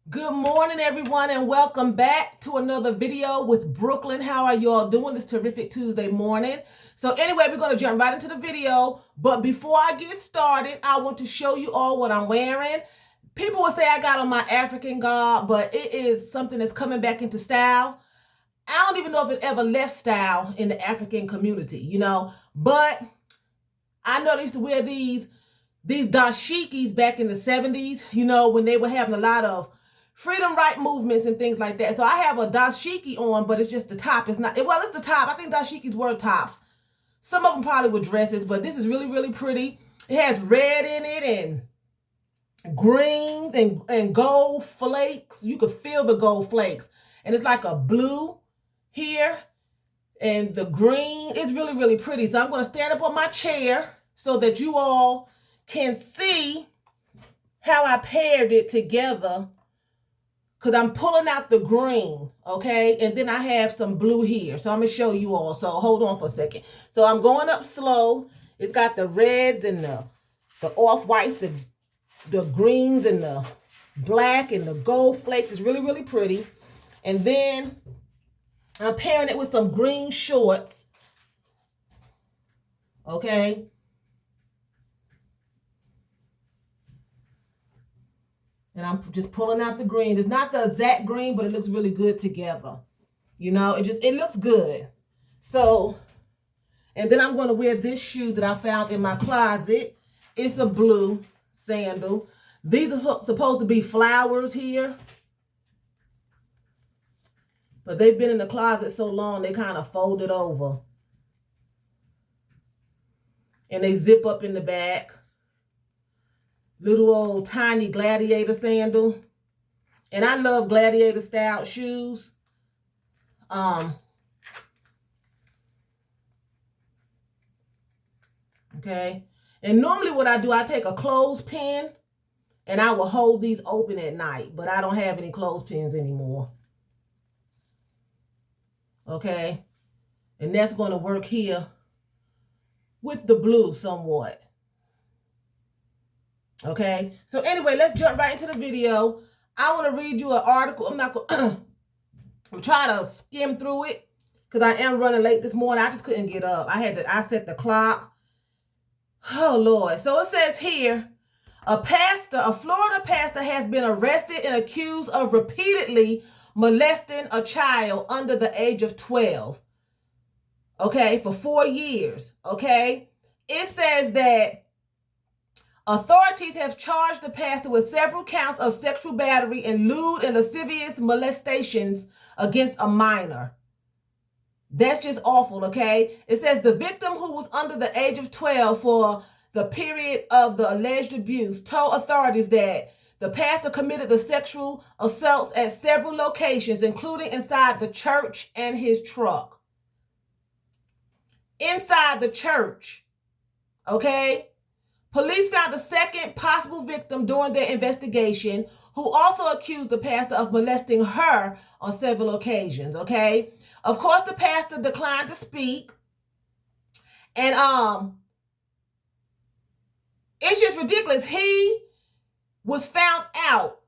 Good morning, everyone, and welcome back to another video with Brooklyn. How are you all doing this terrific Tuesday morning? So anyway, we're going to jump right into the video. But before I get started, I want to show you all what I'm wearing. People will say I got on my African garb, but it is something that's coming back into style. I don't even know if it ever left style in the African community, but I know they used to wear these dashikis back in the 70s, when they were having a lot of freedom right movements and things like that. So I have a dashiki on, but it's just the top. It's not, well, it's the top. I think dashikis were tops. Some of them probably were dresses, but this is really, really pretty. It has red in it and greens and gold flakes. You could feel the gold flakes. And it's like a blue here and the green. It's really, really pretty. So I'm going to stand up on my chair so that you all can see how I paired it together, because I'm pulling out the green, okay? And then I have some blue here. So I'm going to show you all. So hold on for a second. So I'm going up slow. It's got the reds and the off-whites, the greens and the black and the gold flakes. It's really, really pretty. And then I'm pairing it with some green shorts, okay? And I'm just pulling out the green. It's not the exact green, but it looks really good together. It looks good. So, and then I'm going to wear this shoe that I found in my closet. It's a blue sandal. These are supposed to be flowers here, but they've been in the closet so long, they kind of folded over. And they zip up in the back. Little old tiny gladiator sandal. And I love gladiator style shoes. Okay. And normally what I do, I take a clothespin and I will hold these open at night, but I don't have any clothespins anymore. Okay. And that's going to work here with the blue somewhat. Okay. So anyway, let's jump right into the video. I want to read you an article. I'm trying to skim through it because I am running late this morning. I just couldn't get up. I set the clock. Oh, Lord. So it says here, a Florida pastor has been arrested and accused of repeatedly molesting a child under the age of 12. Okay, for 4 years. Okay. It says that authorities have charged the pastor with several counts of sexual battery and lewd and lascivious molestations against a minor. That's just awful, okay? It says the victim, who was under the age of 12 for the period of the alleged abuse, told authorities that the pastor committed the sexual assaults at several locations, including inside the church and his truck. Inside the church, okay? Police found a second possible victim during their investigation, who also accused the pastor of molesting her on several occasions, okay? Of course, the pastor declined to speak. And it's just ridiculous. He was found out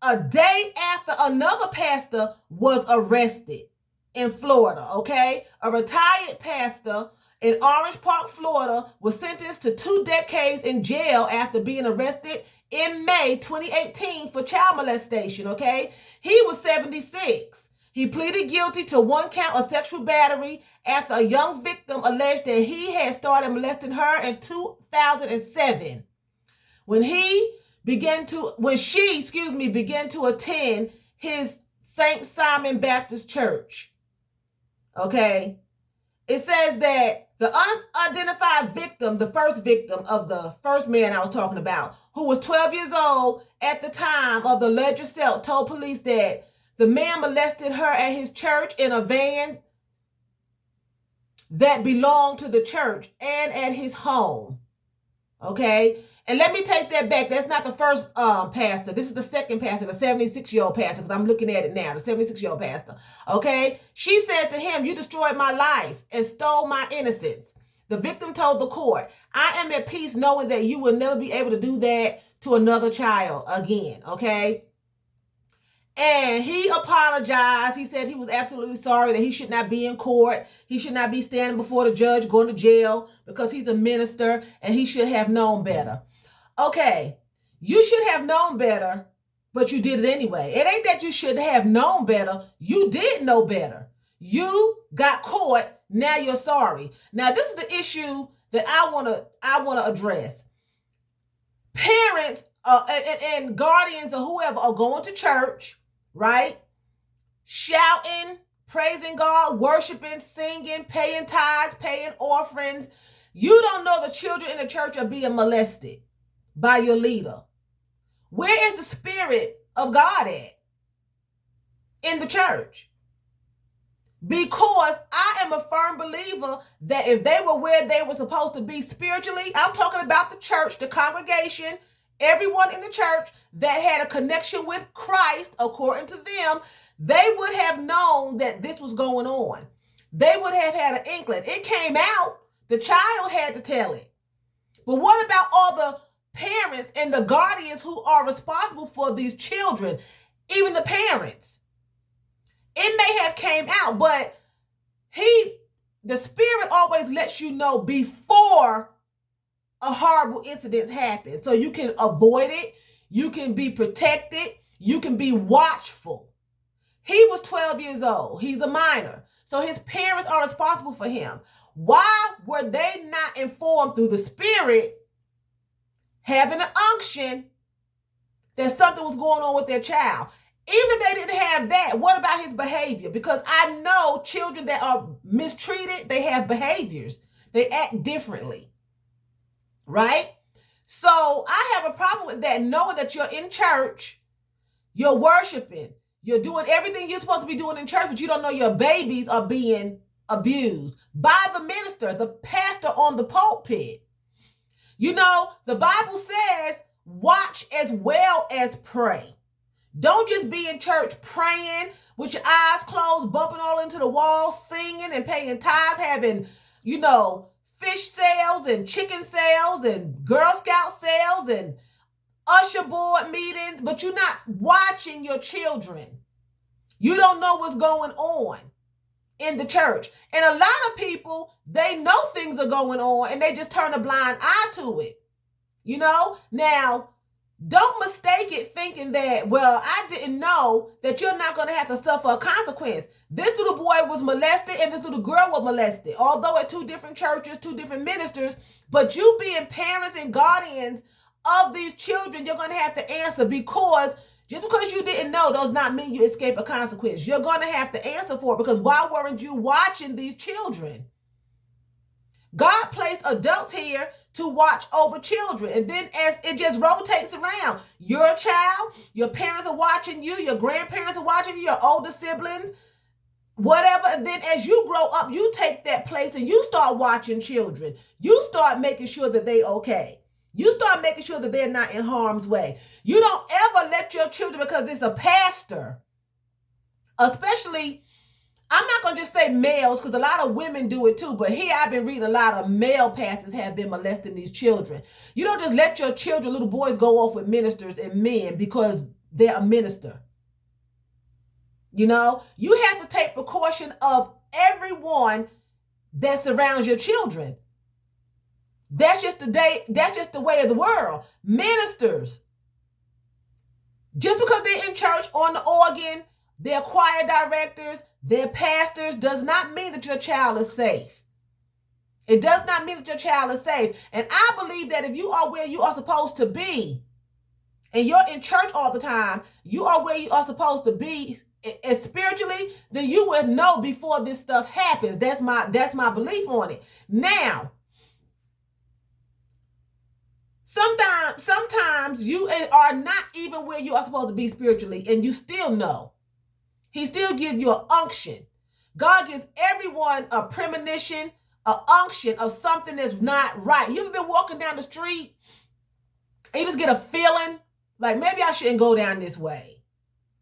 a day after another pastor was arrested in Florida, okay? A retired pastor in Orange Park, Florida, was sentenced to 2 decades in jail after being arrested in May 2018 for child molestation, okay? He was 76. He pleaded guilty to 1 count of sexual battery after a young victim alleged that he had started molesting her in 2007 when she began to attend his St. Simon Baptist Church. Okay? It says that the unidentified victim, the first victim of the first man I was talking about, who was 12 years old at the time of the alleged assault, told police that the man molested her at his church in a van that belonged to the church and at his home. Okay? And let me take that back. That's not the first pastor. This is the second pastor, the 76-year-old pastor, because I'm looking at it now, the 76-year-old pastor. Okay? She said to him, "You destroyed my life and stole my innocence." The victim told the court, "I am at peace knowing that you will never be able to do that to another child again." Okay? And he apologized. He said he was absolutely sorry, that he should not be in court. He should not be standing before the judge, going to jail, because he's a minister and he should have known better. Okay, you should have known better, but you did it anyway. It ain't that you should have known better. You did know better. You got caught. Now you're sorry. Now this is the issue that I want to address. Parents and guardians or whoever are going to church, right? Shouting, praising God, worshiping, singing, paying tithes, paying offerings. You don't know the children in the church are being molested by your leader. Where is the Spirit of God at in the church? Because I am a firm believer that if they were where they were supposed to be spiritually, I'm talking about the church, the congregation, everyone in the church that had a connection with Christ, according to them, they would have known that this was going on. They would have had an inkling. It came out. The child had to tell it. But what about all the parents and the guardians who are responsible for these children? Even the parents. It may have came out, but the Spirit always lets you know before a horrible incident happens, so you can avoid it, you can be protected, you can be watchful. He was 12 years old. He's a minor, so his parents are responsible for him. Why were they not informed through the Spirit, having an unction that something was going on with their child? Even if they didn't have that, what about his behavior? Because I know children that are mistreated, they have behaviors. They act differently. Right? So I have a problem with that, knowing that you're in church, you're worshiping, you're doing everything you're supposed to be doing in church, but you don't know your babies are being abused by the minister, the pastor on the pulpit. You know, the Bible says, watch as well as pray. Don't just be in church praying with your eyes closed, bumping all into the wall, singing and paying tithes, having, fish sales and chicken sales and Girl Scout sales and usher board meetings, but you're not watching your children. You don't know what's going on in the church. And a lot of people, they know things are going on and they just turn a blind eye to it. Now, don't mistake it thinking that, well, I didn't know, that you're not going to have to suffer a consequence. This little boy was molested and this little girl was molested, although at two different churches, two different ministers. But you being parents and guardians of these children, you're going to have to answer, because just because you didn't know does not mean you escape a consequence. You're going to have to answer for it, because why weren't you watching these children? God placed adults here to watch over children. And then as it just rotates around, you're a child, your parents are watching you, your grandparents are watching you, your older siblings, whatever. And then as you grow up, you take that place and you start watching children. You start making sure that they're okay. You start making sure that they're not in harm's way. You don't ever let your children, because it's a pastor, especially, I'm not going to just say males, because a lot of women do it too, but here I've been reading a lot of male pastors have been molesting these children. You don't just let your children, little boys, go off with ministers and men because they're a minister. You have to take precaution of everyone that surrounds your children. That's just the way of the world. Ministers, just because they're in church on the organ, they're choir directors, they're pastors, does not mean that your child is safe. It does not mean that your child is safe. And I believe that if you are where you are supposed to be, and you're in church all the time, you are where you are supposed to be spiritually, then you would know before this stuff happens. That's my belief on it. Now, sometimes you are not even where you are supposed to be spiritually, and you still know. He still gives you an unction. God gives everyone a premonition, an unction of something that's not right. You ever been walking down the street and you just get a feeling like, maybe I shouldn't go down this way.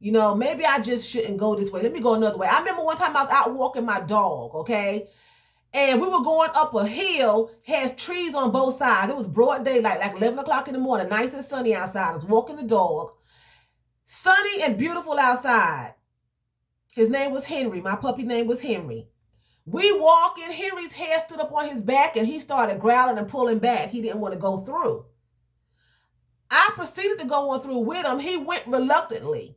Maybe I just shouldn't go this way. Let me go another way. I remember one time I was out walking my dog, okay? And we were going up a hill, has trees on both sides. It was broad daylight, like 11 o'clock in the morning, nice and sunny outside. I was walking the dog. Sunny and beautiful outside. His name was Henry. My puppy name was Henry. We walk in, Henry's hair stood up on his back and he started growling and pulling back. He didn't want to go through. I proceeded to go on through with him. He went reluctantly,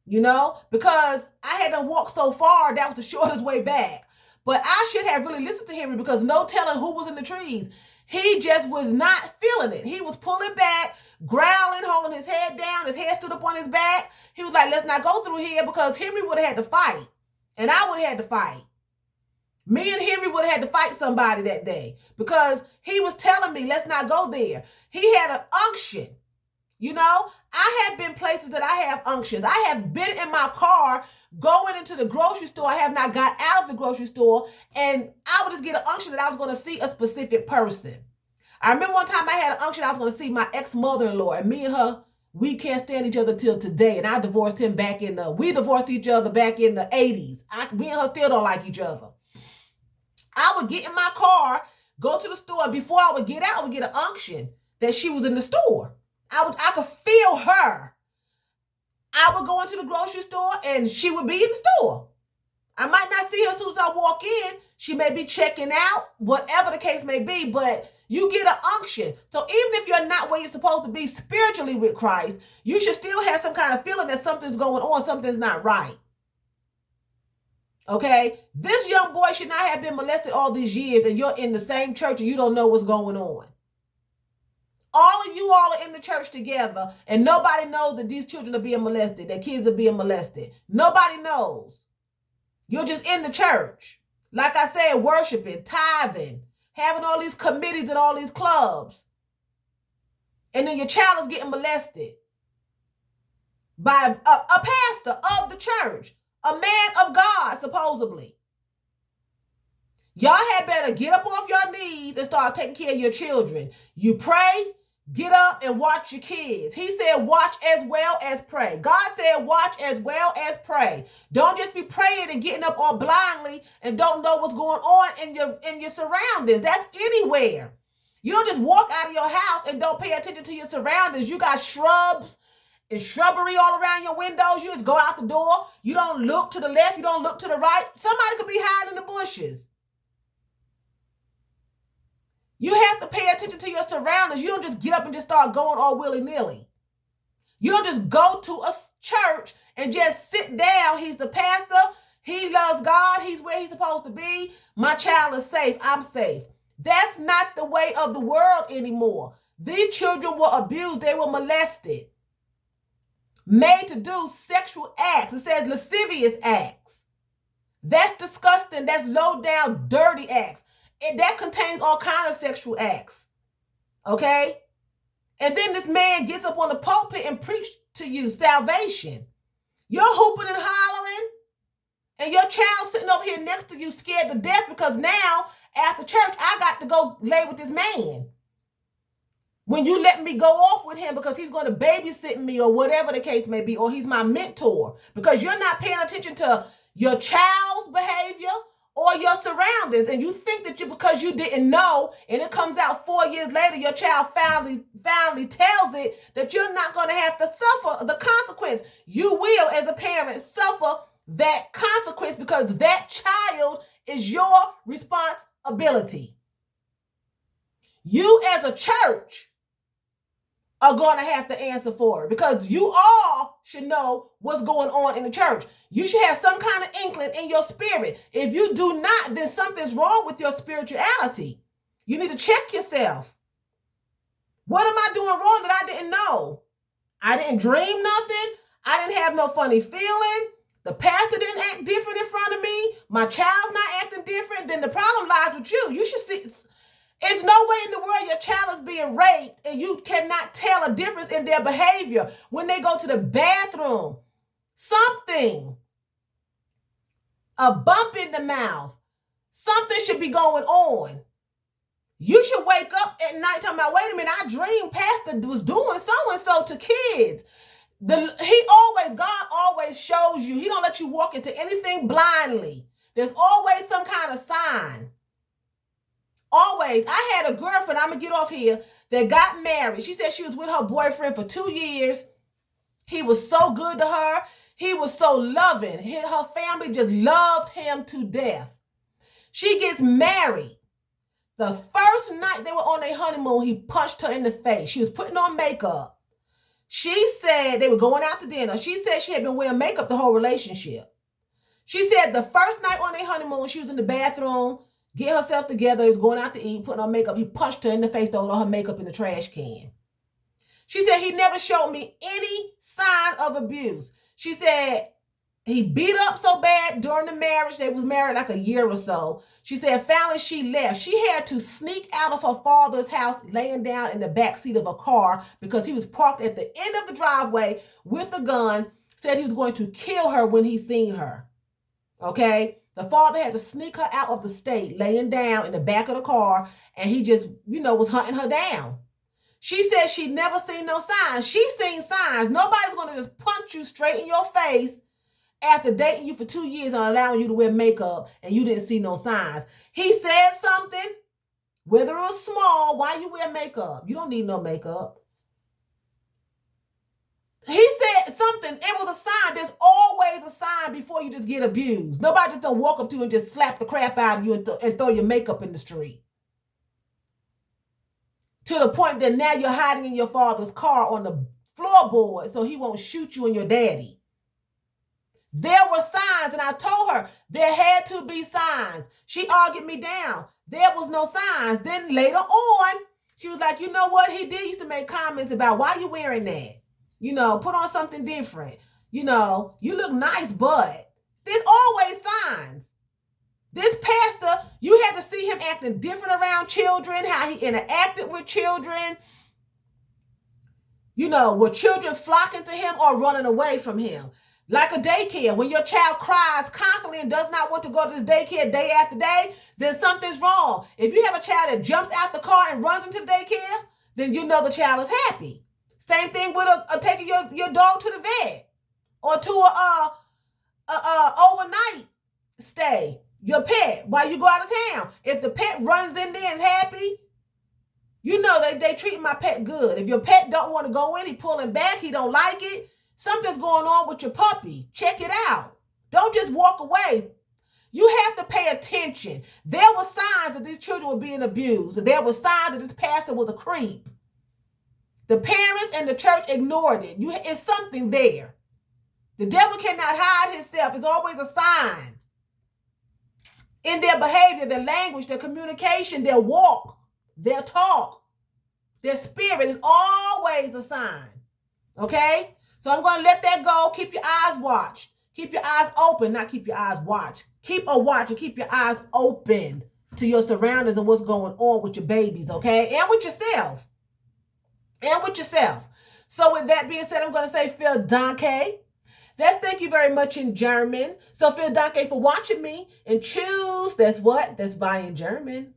because I had to walk so far. That was the shortest way back. But I should have really listened to Henry because no telling who was in the trees. He just was not feeling it. He was pulling back, growling, holding his head down. His hair stood up on his back. He was like, let's not go through here, because Henry would have had to fight. And I would have had to fight. Me and Henry would have had to fight somebody that day because he was telling me, let's not go there. He had an unction. I have been places that I have unctions. I have been in my car going into the grocery store. I have not got out of the grocery store, and I would just get an unction that I was going to see a specific person. I remember one time I had an unction I was going to see my ex-mother-in-law, and me and her, we can't stand each other till today. And I divorced him we divorced each other back in the 80s. Me and her still don't like each other. I would get in my car, go to the store, and before I would get out, I would get an unction that she was in the store. I could feel her. I would go into the grocery store and she would be in the store. I might not see her as soon as I walk in. She may be checking out, whatever the case may be, but you get an unction. So even if you're not where you're supposed to be spiritually with Christ, you should still have some kind of feeling that something's going on, something's not right. Okay? This young boy should not have been molested all these years, and you're in the same church and you don't know what's going on. All of you all are in the church together, and nobody knows that these children are being molested, that kids are being molested. Nobody knows. You're just in the church. Like I said, worshiping, tithing, having all these committees and all these clubs. And then your child is getting molested by a pastor of the church, a man of God, supposedly. Y'all had better get up off your knees and start taking care of your children. You pray, get up and watch your kids. He said watch as well as pray. God said watch as well as pray. Don't just be praying and getting up all blindly and don't know what's going on in your surroundings. That's anywhere. You don't just walk out of your house and don't pay attention to your surroundings. You got shrubs and shrubbery all around your windows. You just go out the door. You don't look to the left. You don't look to the right. Somebody could be hiding in the bushes. You have to pay attention to your surroundings. You don't just get up and just start going all willy-nilly. You don't just go to a church and just sit down. He's the pastor. He loves God. He's where he's supposed to be. My child is safe. I'm safe. That's not the way of the world anymore. These children were abused. They were molested. Made to do sexual acts. It says lascivious acts. That's disgusting. That's low down, dirty acts. That contains all kinds of sexual acts. Okay? And then this man gets up on the pulpit and preach to you salvation. You're hooping and hollering, and your child sitting over here next to you scared to death because now, after church, I got to go lay with this man. When you let me go off with him because he's going to babysit me or whatever the case may be, or he's my mentor, because you're not paying attention to your child's behavior or your surroundings, and you think that because you didn't know, and it comes out 4 years later, your child finally tells it that you're not going to have to suffer the consequence. You will, as a parent, suffer that consequence because that child is your responsibility. You as a church are going to have to answer for it because you all should know what's going on in the church. You should have some kind of inkling in your spirit. If you do not, then something's wrong with your spirituality. You need to check yourself. What am I doing wrong that I didn't know? I didn't dream nothing. I didn't have no funny feeling. The pastor didn't act different in front of me. My child's not acting different. Then the problem lies with you. You should see. There's no way in the world your child is being raped and you cannot tell a difference in their behavior when they go to the bathroom. Something. A bump in the mouth. Something should be going on. You should wake up at night talking about, wait a minute, I dreamed pastor was doing so-and-so to kids. God always shows you. He don't let you walk into anything blindly. There's always some kind of sign. Always. I had a girlfriend, I'm going to get off here, that got married. She said she was with her boyfriend for 2 years. He was so good to her. He was so loving. Her family just loved him to death. She gets married. The first night they were on their honeymoon, he punched her in the face. She was putting on makeup. She said they were going out to dinner. She said she had been wearing makeup the whole relationship. She said the first night on their honeymoon, she was in the bathroom, getting herself together, was going out to eat, putting on makeup. He punched her in the face, throwing all her makeup in the trash can. She said he never showed me any sign of abuse. She said he beat up so bad during the marriage. They was married like a year or so. She said finally she left. She had to sneak out of her father's house, laying down in the back seat of a car because he was parked at the end of the driveway with a gun, said he was going to kill her when he seen her. Okay? The father had to sneak her out of the state, laying down in the back of the car, and he just, was hunting her down. She said she never seen no signs. She seen signs. Nobody's going to just punch you straight in your face after dating you for 2 years and allowing you to wear makeup and you didn't see no signs. He said something, whether it was small, why you wear makeup? You don't need no makeup. He said something, it was a sign. There's always a sign before you just get abused. Nobody just don't walk up to you and just slap the crap out of you and throw your makeup in the street. To the point that now you're hiding in your father's car on the floorboard so he won't shoot you and your daddy. There were signs, and I told her there had to be signs. She argued me down. There was no signs. Then later on, she was like, you know what? He did used to make comments about why you wearing that. Put on something different. You look nice, but there's always signs. This pastor, you had to see him acting different around children, how he interacted with children. Were children flocking to him or running away from him? Like a daycare, when your child cries constantly and does not want to go to this daycare day after day, then something's wrong. If you have a child that jumps out the car and runs into the daycare, then you know the child is happy. Same thing with taking your dog to the vet or to a overnight stay. Your pet while you go out of town. If the pet runs in there and is happy, they treat my pet good. If your pet don't want to go in, he pulling back, he don't like it. Something's going on with your puppy. Check it out. Don't just walk away. You have to pay attention. There were signs that these children were being abused. There were signs that this pastor was a creep. The parents and the church ignored it. It's something there. The devil cannot hide himself. It's always a sign. In their behavior, their language, their communication, their walk, their talk, their spirit is always a sign. Okay? So I'm going to let that go. Keep your eyes watched. Keep your eyes open, not keep your eyes watched. Keep a watch and keep your eyes open to your surroundings and what's going on with your babies, okay? And with yourself. So with that being said, I'm going to say vielen Dank. That's thank you very much in German. So vielen Dank for watching me. And choose, that's what? That's bye in German.